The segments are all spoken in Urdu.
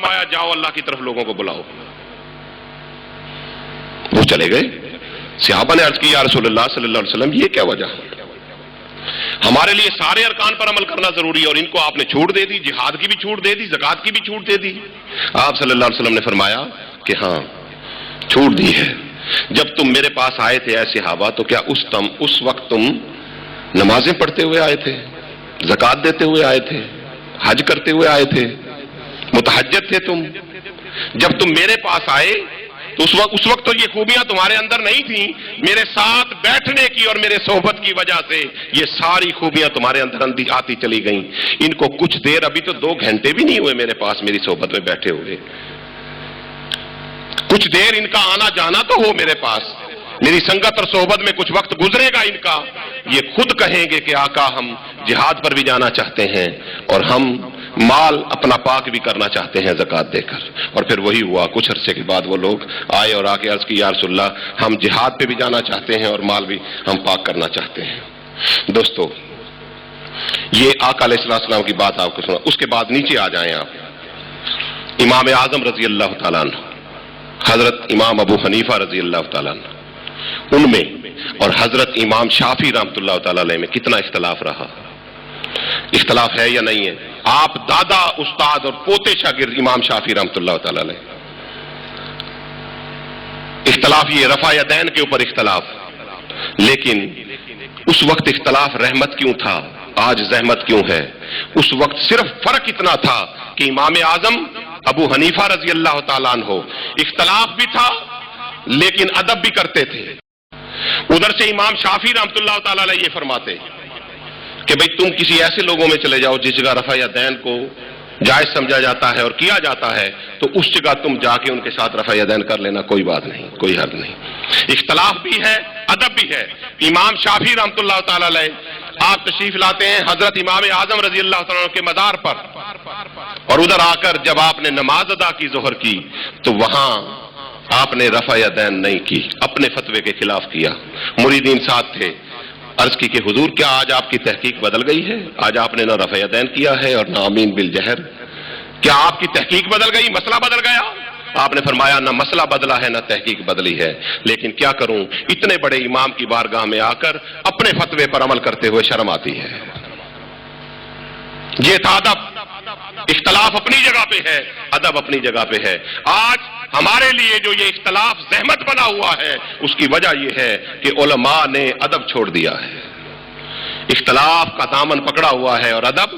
فرمایا جاؤ اللہ کی طرف لوگوں کو بلاؤ. وہ چلے گئے. صحابہ نے عرض کی یا رسول اللہ صلی اللہ علیہ وسلم یہ کیا وجہ؟ ہمارے لیے سارے ارکان پر عمل کرنا ضروری ہے اور ان کو آپ نے چھوٹ دے دی، جہاد کی بھی چھوٹ دے دی، زکوٰۃ کی بھی چھوٹ دے دی. آپ صلی اللہ علیہ وسلم نے فرمایا کہ ہاں چھوٹ دی ہے. جب تم میرے پاس آئے تھے اے صحابہ تو کیا اس وقت تم نمازیں پڑھتے ہوئے آئے تھے، زکوٰۃ دیتے ہوئے آئے تھے، حج کرتے ہوئے آئے تھے، متحجت تھے تم؟ جب تم میرے پاس آئے تو اس وقت تو یہ خوبیاں تمہارے اندر نہیں تھیں. میرے ساتھ بیٹھنے کی اور میرے صحبت کی وجہ سے یہ ساری خوبیاں تمہارے اندر آتی چلی گئیں. ان کو کچھ دیر، ابھی تو 2 گھنٹے بھی نہیں ہوئے میرے پاس میری صحبت میں بیٹھے ہوئے، کچھ دیر ان کا آنا جانا تو ہو میرے پاس، میری سنگت اور صحبت میں کچھ وقت گزرے گا ان کا. یہ خود کہیں گے کہ آقا ہم جہاد پر بھی جانا چاہتے ہیں اور ہم مال اپنا پاک بھی کرنا چاہتے ہیں زکوٰۃ دے کر. اور پھر وہی ہوا. کچھ عرصے کے بعد وہ لوگ آئے اور آ کے عرض کی یا رسول اللہ ہم جہاد پہ بھی جانا چاہتے ہیں اور مال بھی ہم پاک کرنا چاہتے ہیں. دوستو یہ آقا علیہ السلام کی بات آپ کو سنا. اس کے بعد نیچے آ جائیں آپ. امام اعظم رضی اللہ تعالیٰ عنہ، حضرت امام ابو حنیفہ رضی اللہ تعالیٰ عنہ، ان میں اور حضرت امام شافعی رحمۃ اللہ تعالیٰ علیہ میں کتنا اختلاف رہا. اختلاف ہے یا نہیں ہے؟ آپ دادا استاد اور پوتے شاگرد امام شافعی رحمۃ اللہ تعالیٰ علیہ. اختلاف یہ رفع یدین کے اوپر اختلاف. لیکن اس وقت اختلاف رحمت کیوں تھا، آج زحمت کیوں ہے؟ اس وقت صرف فرق اتنا تھا کہ امام اعظم ابو حنیفہ رضی اللہ تعالیٰ عنہ اختلاف بھی تھا لیکن ادب بھی کرتے تھے. ادھر سے امام شافعی رحمۃ اللہ تعالیٰ علیہ یہ فرماتے کہ بھئی تم کسی ایسے لوگوں میں چلے جاؤ جس جگہ رفع یدین کو جائز سمجھا جاتا ہے اور کیا جاتا ہے تو اس جگہ تم جا کے ان کے ساتھ رفع یدین کر لینا، کوئی بات نہیں، کوئی حرج نہیں. اختلاف بھی ہے، ادب بھی ہے. امام شافعی رحمۃ اللہ تعالیٰ علیہ آپ تشریف لاتے ہیں حضرت امام اعظم رضی اللہ تعالیٰ عنہ کے مزار پر، اور ادھر آ کر جب آپ نے نماز ادا کی ظہر کی تو وہاں آپ نے رفع یدین نہیں کی، اپنے فتوے کے خلاف کیا. مریدین ساتھ تھے. عرض کی کہ حضور کیا آج آپ کی تحقیق بدل گئی ہے؟ آج آپ نے نہ رفع یدین کیا ہے اور نہ آمین بالجہر. کیا آپ کی تحقیق بدل گئی، مسئلہ بدل گیا؟ آپ نے فرمایا نہ مسئلہ بدلا ہے نہ تحقیق بدلی ہے، لیکن کیا کروں اتنے بڑے امام کی بارگاہ میں آ کر اپنے فتوے پر عمل کرتے ہوئے شرم آتی ہے. یہ تھا ادب. اختلاف اپنی جگہ پہ ہے، ادب اپنی جگہ پہ ہے. آج ہمارے لیے جو یہ اختلاف زحمت بنا ہوا ہے اس کی وجہ یہ ہے کہ علماء نے ادب چھوڑ دیا ہے. اختلاف کا دامن پکڑا ہوا ہے اور ادب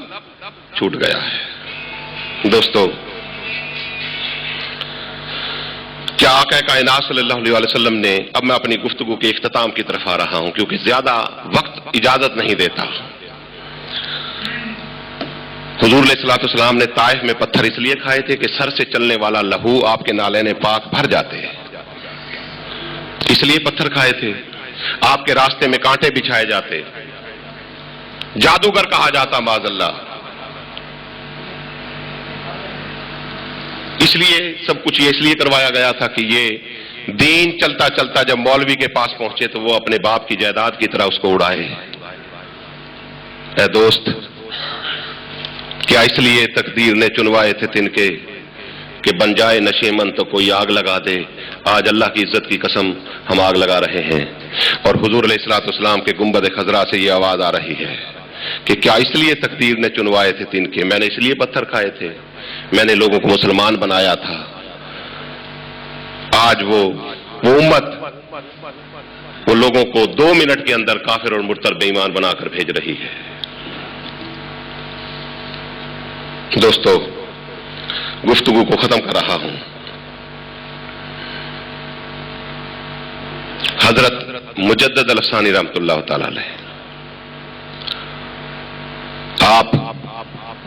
چھوٹ گیا ہے. دوستو کیا آقا کائنات صلی اللہ علیہ وسلم نے، اب میں اپنی گفتگو کے اختتام کی طرف آ رہا ہوں کیونکہ زیادہ وقت اجازت نہیں دیتا. حضور علیہ الصلوۃ والسلام نے طائف میں پتھر اس لیے کھائے تھے کہ سر سے چلنے والا لہو آپ کے نالین پاک بھر جاتے ہیں، اس لیے پتھر کھائے تھے. آپ کے راستے میں کانٹے بچھائے جاتے، جادوگر کہا جاتا معاذ اللہ. اس لیے سب کچھ یہ اس لیے کروایا گیا تھا کہ یہ دین چلتا چلتا جب مولوی کے پاس پہنچے تو وہ اپنے باپ کی جائیداد کی طرح اس کو اڑائے. اے دوست کیا اس لیے تقدیر نے چنوائے تھے تن کے کہ بن جائے نشیمن تو کوئی آگ لگا دے؟ آج اللہ کی عزت کی قسم ہم آگ لگا رہے ہیں. اور حضور علیہ الصلوۃ والسلام کے گنبد خضرا سے یہ آواز آ رہی ہے کہ کیا اس لیے تقدیر نے چنوائے تھے تن کے؟ میں نے اس لیے پتھر کھائے تھے، میں نے لوگوں کو مسلمان بنایا تھا. آج وہ امت وہ لوگوں کو 2 منٹ کے اندر کافر اور مرتد بے ایمان بنا کر بھیج رہی ہے. دوستو گفتگو کو ختم کر رہا ہوں. حضرت مجدد الافسانی رحمۃ اللہ تعالی علیہ آپ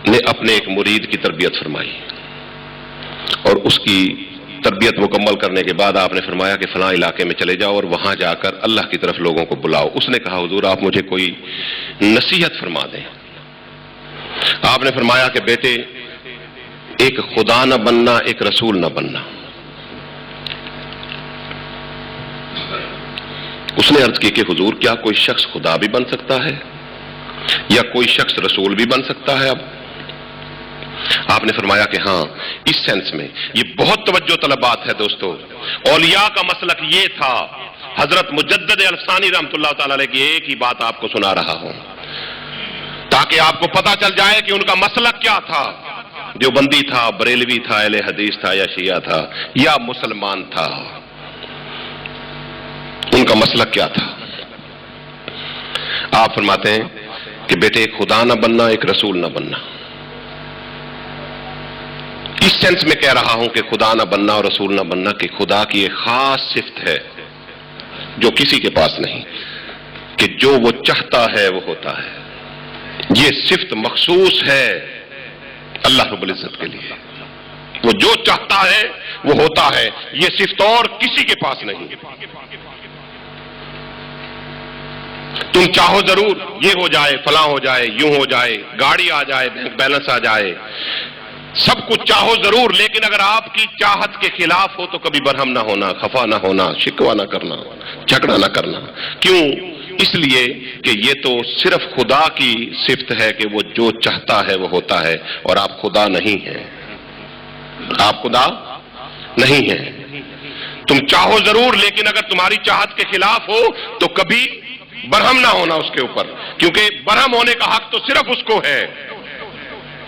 نے اپنے ایک مرید کی تربیت فرمائی اور اس کی تربیت مکمل کرنے کے بعد آپ نے فرمایا کہ فلاں علاقے میں چلے جاؤ اور وہاں جا کر اللہ کی طرف لوگوں کو بلاؤ. اس نے کہا حضور آپ مجھے کوئی نصیحت فرما دیں. آپ نے فرمایا کہ بیٹے ایک خدا نہ بننا، ایک رسول نہ بننا. اس نے عرض کی کہ حضور کیا کوئی شخص خدا بھی بن سکتا ہے یا کوئی شخص رسول بھی بن سکتا ہے؟ اب آپ نے فرمایا کہ ہاں اس سینس میں یہ بہت توجہ طلب بات ہے دوستو. اولیاء کا مسلک یہ تھا. حضرت مجدد الفسانی رحمۃ اللہ تعالی علیہ کی ایک ہی بات آپ کو سنا رہا ہوں تاکہ آپ کو پتا چل جائے کہ ان کا مسلک کیا تھا. دیوبندی تھا، بریلوی تھا، اہل حدیث تھا، یا شیعہ تھا، یا مسلمان تھا، ان کا مسلک کیا تھا. آپ فرماتے ہیں کہ بیٹے ایک خدا نہ بننا، ایک رسول نہ بننا. اس سینس میں کہہ رہا ہوں کہ خدا نہ بننا اور رسول نہ بننا کہ خدا کی ایک خاص صفت ہے جو کسی کے پاس نہیں، کہ جو وہ چاہتا ہے وہ ہوتا ہے. یہ صفت مخصوص ہے اللہ رب العزت کے لیے. وہ جو چاہتا ہے وہ ہوتا ہے. یہ صفت اور کسی کے پاس نہیں. تم چاہو ضرور یہ ہو جائے، فلاں ہو جائے، یوں ہو جائے، گاڑی آ جائے، بینک بیلنس آ جائے، سب کچھ چاہو ضرور، لیکن اگر آپ کی چاہت کے خلاف ہو تو کبھی برہم نہ ہونا، خفا نہ ہونا، شکوہ نہ کرنا، جھگڑا نہ کرنا. کیوں؟ اس لیے کہ یہ تو صرف خدا کی صفت ہے کہ وہ جو چاہتا ہے وہ ہوتا ہے، اور آپ خدا نہیں ہیں. آپ خدا نہیں ہیں. تم چاہو ضرور، لیکن اگر تمہاری چاہت کے خلاف ہو تو کبھی برہم نہ ہونا اس کے اوپر، کیونکہ برہم ہونے کا حق تو صرف اس کو ہے.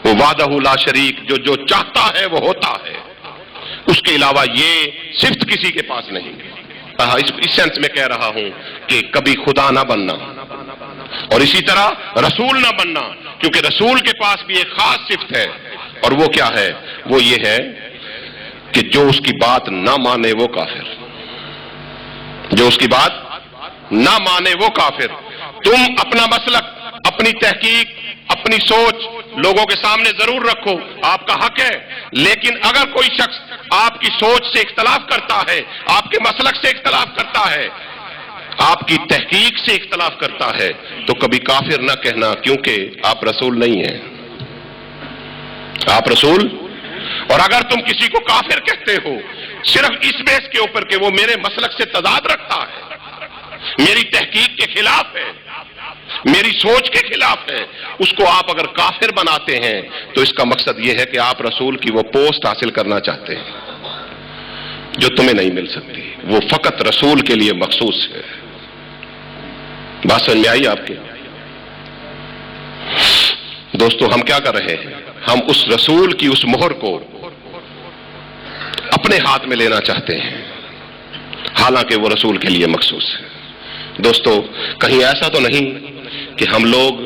وہ وحدہ لا شریک، جو چاہتا ہے وہ ہوتا ہے. اس کے علاوہ یہ صفت کسی کے پاس نہیں. اس سینس میں کہہ رہا ہوں کہ کبھی خدا نہ بننا اور اسی طرح رسول نہ بننا، کیونکہ رسول کے پاس بھی ایک خاص صفت ہے، اور وہ کیا ہے؟ وہ یہ ہے کہ جو اس کی بات نہ مانے وہ کافر. جو اس کی بات نہ مانے وہ کافر. تم اپنا مسلک، اپنی تحقیق، اپنی سوچ لوگوں کے سامنے ضرور رکھو، آپ کا حق ہے. لیکن اگر کوئی شخص آپ کی سوچ سے اختلاف کرتا ہے، آپ کے مسلک سے اختلاف کرتا ہے، آپ کی تحقیق سے اختلاف کرتا ہے، تو کبھی کافر نہ کہنا، کیونکہ آپ رسول نہیں ہیں. آپ رسول. اور اگر تم کسی کو کافر کہتے ہو صرف اس بیس کے اوپر کہ وہ میرے مسلک سے تضاد رکھتا ہے، میری تحقیق کے خلاف ہے، میری سوچ کے خلاف ہے، اس کو آپ اگر کافر بناتے ہیں تو اس کا مقصد یہ ہے کہ آپ رسول کی وہ پوسٹ حاصل کرنا چاہتے ہیں جو تمہیں نہیں مل سکتی. وہ فقط رسول کے لیے مخصوص ہے. بات سمجھ میں آئی آپ کے؟ دوستو ہم کیا کر رہے ہیں؟ ہم اس رسول کی اس مہر کو اپنے ہاتھ میں لینا چاہتے ہیں، حالانکہ وہ رسول کے لیے مخصوص ہے. دوستو کہیں ایسا تو نہیں کہ ہم لوگ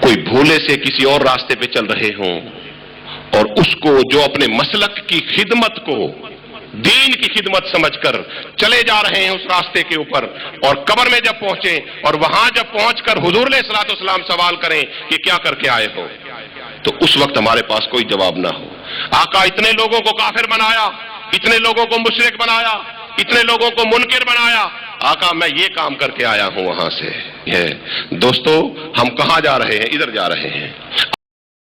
کوئی بھولے سے کسی اور راستے پہ چل رہے ہوں اور اس کو جو اپنے مسلک کی خدمت کو دین کی خدمت سمجھ کر چلے جا رہے ہیں اس راستے کے اوپر، اور قبر میں جب پہنچیں اور وہاں جب پہنچ کر حضور علیہ الصلوۃ والسلام سوال کریں کہ کیا کر کے آئے ہو، تو اس وقت ہمارے پاس کوئی جواب نہ ہو. آقا اتنے لوگوں کو کافر بنایا، اتنے لوگوں کو مشرک بنایا، اتنے لوگوں کو منکر بنایا، آقا میں یہ کام کر کے آیا ہوں وہاں سے. دوستو ہم کہاں جا رہے ہیں؟ ادھر جا رہے ہیں.